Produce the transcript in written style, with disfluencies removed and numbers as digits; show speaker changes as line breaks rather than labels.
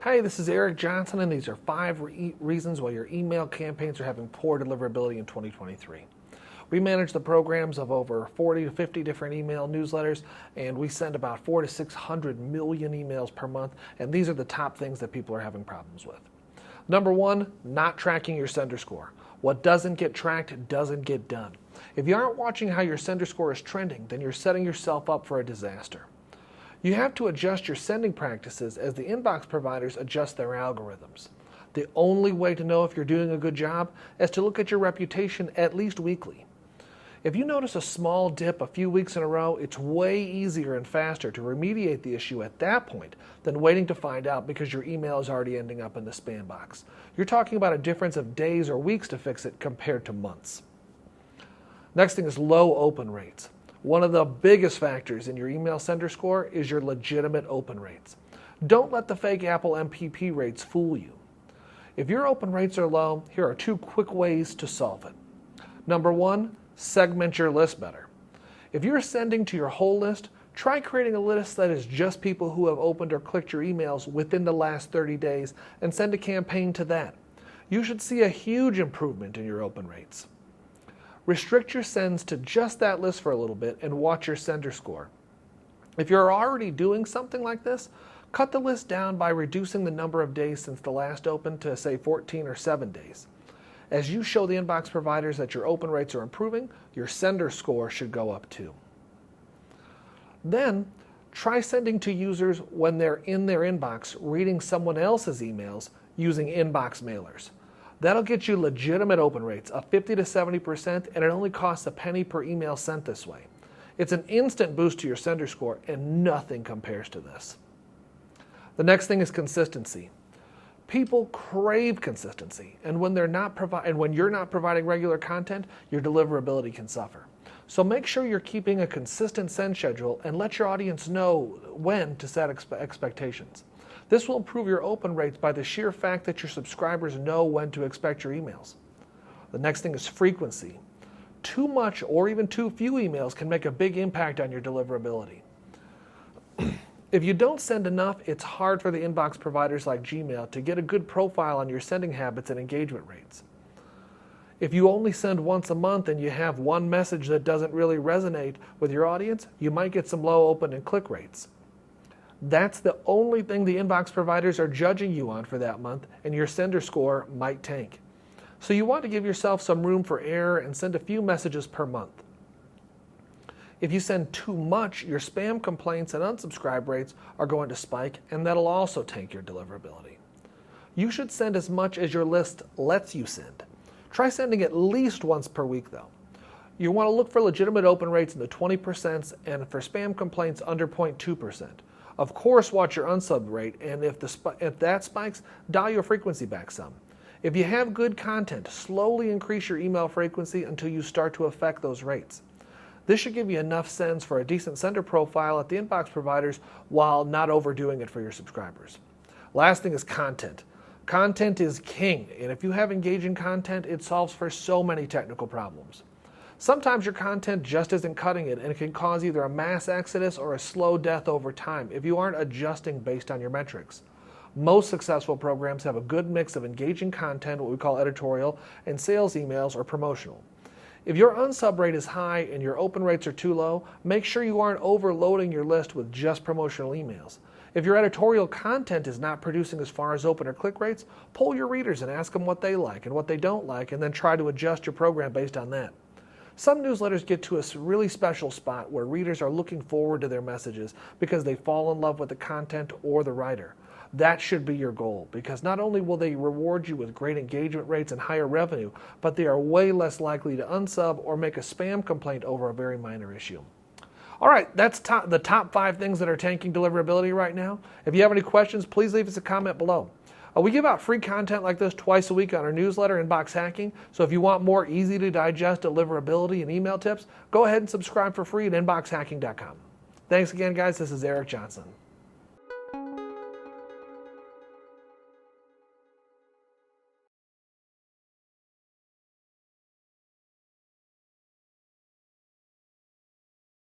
Hey, this is Eric Johnson, and these are 5 reasons why your email campaigns are having poor deliverability in 2023. We manage the programs of over 40 to 50 different email newsletters, and we send about 400 to 600 million emails per month, and these are the top things that people are having problems with. Number 1, not tracking your sender score. What doesn't get tracked doesn't get done. If you aren't watching how your sender score is trending, then you're setting yourself up for a disaster. You have to adjust your sending practices as the inbox providers adjust their algorithms. The only way to know if you're doing a good job is to look at your reputation at least weekly. If you notice a small dip a few weeks in a row, it's way easier and faster to remediate the issue at that point than waiting to find out because your email is already ending up in the spam box. You're talking about a difference of days or weeks to fix it compared to months. Next thing is low open rates. One of the biggest factors in your email sender score is your legitimate open rates. Don't let the fake Apple MPP rates fool you. If your open rates are low, here are 2 quick ways to solve it. Number 1, segment your list better. If you're sending to your whole list, try creating a list that is just people who have opened or clicked your emails within the last 30 days and send a campaign to that. You should see a huge improvement in your open rates. Restrict your sends to just that list for a little bit and watch your sender score. If you're already doing something like this, cut the list down by reducing the number of days since the last open to, say, 14 or 7 days. As you show the inbox providers that your open rates are improving, your sender score should go up too. Then, try sending to users when they're in their inbox reading someone else's emails using inbox mailers. That'll get you legitimate open rates of 50 to 70%, and it only costs a penny per email sent this way. It's an instant boost to your sender score, and nothing compares to this. The next thing is consistency. People crave consistency, and when you're not providing regular content, your deliverability can suffer. So make sure you're keeping a consistent send schedule and let your audience know when to set expectations. This will improve your open rates by the sheer fact that your subscribers know when to expect your emails. The next thing is frequency. Too much or even too few emails can make a big impact on your deliverability. If you don't send enough, it's hard for the inbox providers like Gmail to get a good profile on your sending habits and engagement rates. If you only send once a month and you have one message that doesn't really resonate with your audience, you might get some low open and click rates. That's the only thing the inbox providers are judging you on for that month, and your sender score might tank. So you want to give yourself some room for error and send a few messages per month. If you send too much, your spam complaints and unsubscribe rates are going to spike, and that'll also tank your deliverability. You should send as much as your list lets you send. Try sending at least once per week, though. You want to look for legitimate open rates in the 20% and for spam complaints under 0.2%. Of course, watch your unsub rate, and if that spikes, dial your frequency back some. If you have good content, slowly increase your email frequency until you start to affect those rates. This should give you enough sends for a decent sender profile at the inbox providers while not overdoing it for your subscribers. Last thing is content. Content is king, and if you have engaging content, it solves for so many technical problems. Sometimes your content just isn't cutting it, and it can cause either a mass exodus or a slow death over time if you aren't adjusting based on your metrics. Most successful programs have a good mix of engaging content, what we call editorial, and sales emails or promotional. If your unsub rate is high and your open rates are too low, make sure you aren't overloading your list with just promotional emails. If your editorial content is not producing as far as open or click rates, poll your readers and ask them what they like and what they don't like, and then try to adjust your program based on that. Some newsletters get to a really special spot where readers are looking forward to their messages because they fall in love with the content or the writer. That should be your goal, because not only will they reward you with great engagement rates and higher revenue, but they are way less likely to unsub or make a spam complaint over a very minor issue. All right, that's the top 5 things that are tanking deliverability right now. If you have any questions, please leave us a comment below. We give out free content like this twice a week on our newsletter, Inbox Hacking. So if you want more easy to digest deliverability and email tips, go ahead and subscribe for free at inboxhacking.com. Thanks again, guys. This is Eric Johnson.